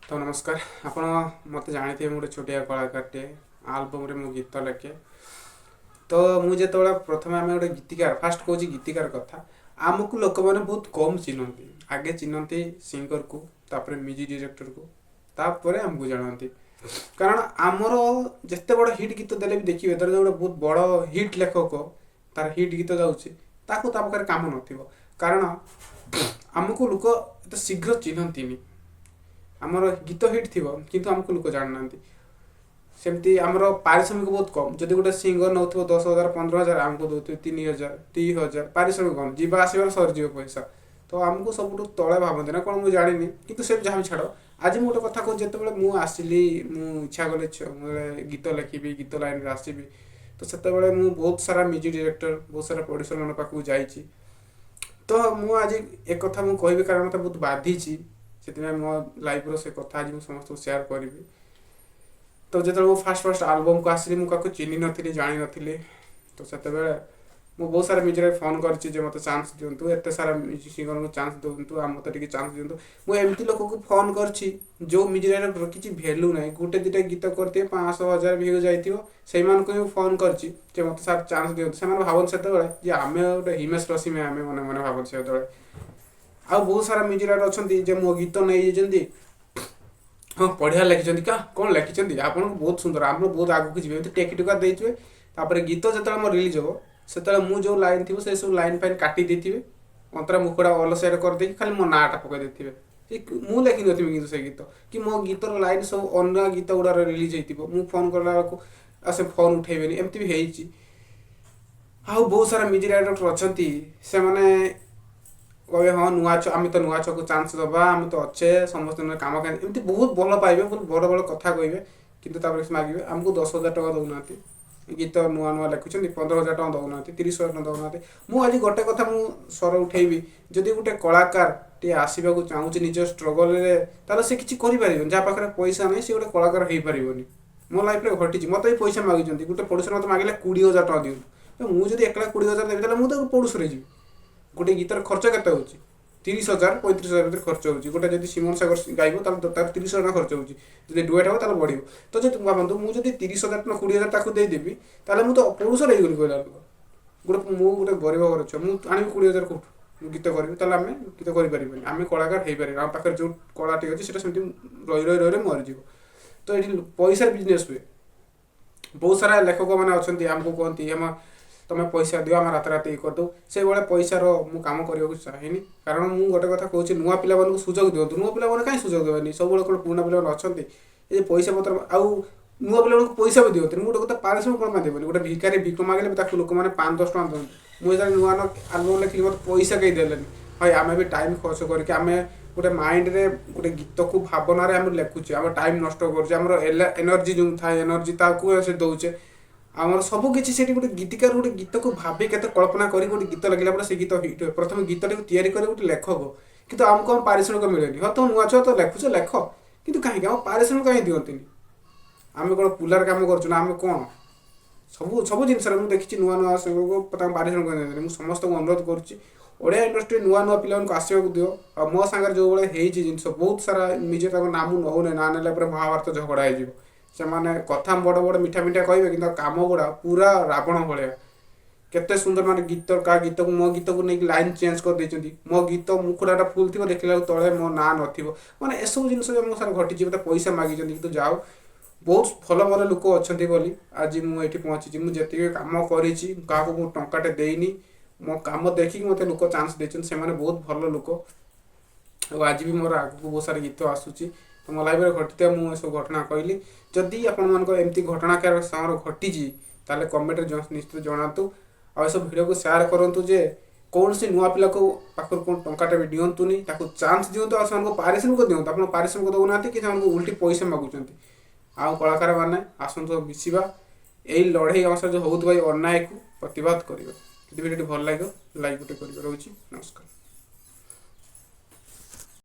तो नमस्कार आपण मत जानी गोटे छोटिया कलाकारटे आल्बम रे मो गीत लेखे तो मुझे प्रथम आम गोटे गीतिकार फास्ट कौच गीतिकार कथा आमको लोक मैंने बहुत कम चिन्हती आगे चिन्हती सिंगर को तापर म्यूजिक डायरेक्टर को तापर आमको जानती कारण आमर जिते बड़ हिट गीत देले भी देखिए जो गोटे बहुत बड़ हिट लेखक तार हिट गीत जाऊँगी पाखे कम न कारण आमको लोक एत शीघ्र चिन्हती आमर गीत हिट थी किंतु आमको लोक जाना सेमती आमर पारिश्रमिक बहुत कम जदि गोटे सिंगर नौ 10,000 15,000 आमको दौथे 3,000 3,000 पारिश्रमिक कम जी आसबार सरजीव पैसा तो आमको सब तले भावती ना कौन मुझे जानी कि से जहाँ भी छाड़ आज मुझे गोटे कथा कहूँ जिते मुझे आसली इच्छा कले गीत लिखी गीत लाइन आसबि तो से बहुत सारा म्यूजिक डायरेक्टर बहुत सारा प्रोड्यूसर मान पाक जाइए तो मुझे आज एक कथा मुझे कहि कारण मत बहुत बाधी से मो लाइफ से कथा आज समस्त सेयार करी तो जो फास्ट फास्ट आल्बम को आसली मुझे चिन्ह नी जानी नी तो से मुझे बहुत सारा म्यूजिक फोन कर मत चान्स दिंतु एत सारा म्यूजिक सिंगर को चान्स दिंतु मत चान्स दिंतु मुझे एमती लोक को फोन कर जो म्यूजिक डायरेक्टर किसी भैल्यू ना गोटे दुटा गीत करते 500,000 भ्यू जाइए फोन कर मत सार चान्स दिंतु से भावत से आम गोटे हिमेश रश्मि आम मन मन भावत से आ बहुत सारा म्यूजिक डायरेक्टर अच्छा मो गीत नहीं जाती हाँ बढ़िया लिखिं क्या कौन लिखिं आप बहुत सुंदर आप बहुत आगे जी टेकी टुका देते तापर गीत जो मोर रिलीज हो से मुझे जो लाइन थी से सब लाइन फाइन काटी देते अंतरा मुखड़ा अल सेड करदे खाली मो नाटा पकई देते मुझे लिखि नी कि से गीत कि मो गीतर लाइन सब अन्य गीत गुड़ा रिलीज हो फोन कला से फोन उठेबे एमती भी होती बहुत सारा म्यूजिक डायरेक्टर अच्छा से मैंने कहे हाँ नुआ आम तो नुआ को चान्स दबा आम तो अच्छे समस्त कम एमती बहुत भल पाइबे बहुत बड़ बड़ कथा कहे कि मागे आमको 10,000 टका दौना गीत नुआ नुआ लिखुं 15,000 टका दौना 30,000 टका दौना मुझे गोटे कथा मु स्वर उठेबी जदि गोटे कलाकार टे आसवाक चाहूँ निज स्ट्रगल से किसी करें जहाँ पाखे पैसा नहीं सी गोटे कलाकार हो पार मो लाइफ में घटी मत भी पैसा मागिंट गोटे प्रोड्यूसर मत मागे 20,000 टका दिखाँ मुझे एकला 20,000 देवी मुझे प्रोड्यूसर हो गोटे गीतर खर्च के 30,000 35,000 भर खर्च होगी गोटे जब सिमन सागर गाइब तार 30,000 टका खर्च होगी जब डुएट हम तो बढ़ो तो जो भावतु मुझे 30,000 टका 20,000 देदेवी मुझे तो प्रोड्यूसर होगली कहला गोटे मु गोटे गरीब घर अच्छे मुझे आनी 20,000 कौटू गीत करी आम गीत करें आम कलाकार हो पारे आम पाखे जो कलाटी अच्छे से रही रही रही मरीज तो ये पैसा बिजनेस हुए बहुत सारा लेखक मैंने अच्छा आमको कहती आम तुम्हें पैसा दियो आम रात रात करदे से भाई पैसार मु कम करने को चाहेनी कारण मुझे गोटे कथा कहूँ नुआ पिला सुजोग दिखाँ नुआ पिला कहीं सुजोग देवेनि सब कौन पुराना पिला अच्छा ये पैसा पत्र आउ नुआ पिला पैसा भी दिखती गोटे कथा पारिश्रमिक कौन देवेनि गोटे भिखारी भिक मागे लोक मैंने 5-10 टका दिखाते मुझे नुआ आलबम लिखी मत पैसा कहीं देलेनि भाई आम भी टाइम खर्च करके आम गोटे माइंड रे गोटे गीत को भावना आम लिखुचे आम टाइम नष्ट कर एनर्जी जो थाए एनर्जी से दौचे आमर सब किसी गोटे गीतिकार गोटे गीत को भावे के कल्पना कर गोटे गीत लगे से गीत हिट हुए प्रथम गीत या गोटे लेखक कि आमको आम पारिश्रमिक मिले हाँ तो नुआ छुआ तो लिखुच लेख कि कहीं आम पारिश्रमिक कहीं दिखती आम कौन पुलार कम करें कौन सब सब जिन देखी नुआ नुआ पारिश्रमिक मुझे समस्त को अनुरोध करुँचा इंडस्ट्री नुआ नुआ पिला आसवाक दियो आ मो सांगे जो भाई जिन बहुत सारा निजे नाम नौने ना ना महाभारत झगड़ा हो से माने कथा बड़ बड़ मीठा मीठा कहे कि काम गुड़ा पूरा रावण भाया केते सुंदर माने गीत का गीत को मो गीत को नहीं लाइन चेंज कर देछंती मो गीत मुखड़ा फुल थी देखला तले मो ना नथिबो माने ए सब जिनस मो सार घटी मत पैसा मागी कि जाओ बहुत भल भल लोक अच्छा बोली आज मुझे पहुँची मुझे जी कम कर टंकाटे देनी मो कम देखिक मत लोक चान्स देते से बहुत भल लोक आज भी मोर आगू बहुत सारा गीत आसूची तो मो लाइफ में घटी मुझे सब घटना कहली जदि आपमती घटना क्या समय घटी ताले कमेंट निश्चित जनातु आ सब भिडियो को शेयर करूँ जे कौन सी नुआ पिला को पाखर कौन टंकाटे भी दिंतुनि चान्स दिंतु और पारिश्रमिक दिंतु आप पारिश्रमिक दौना कि उल्टी पैसा मागुंट आउ कलाकार मैंने आसतु मिसवा यही लड़े आम सहित जो होता अन्याय को प्रतिवाद करवा भिडियो भल लगे लाइक गोटे कर रोचे नमस्कार।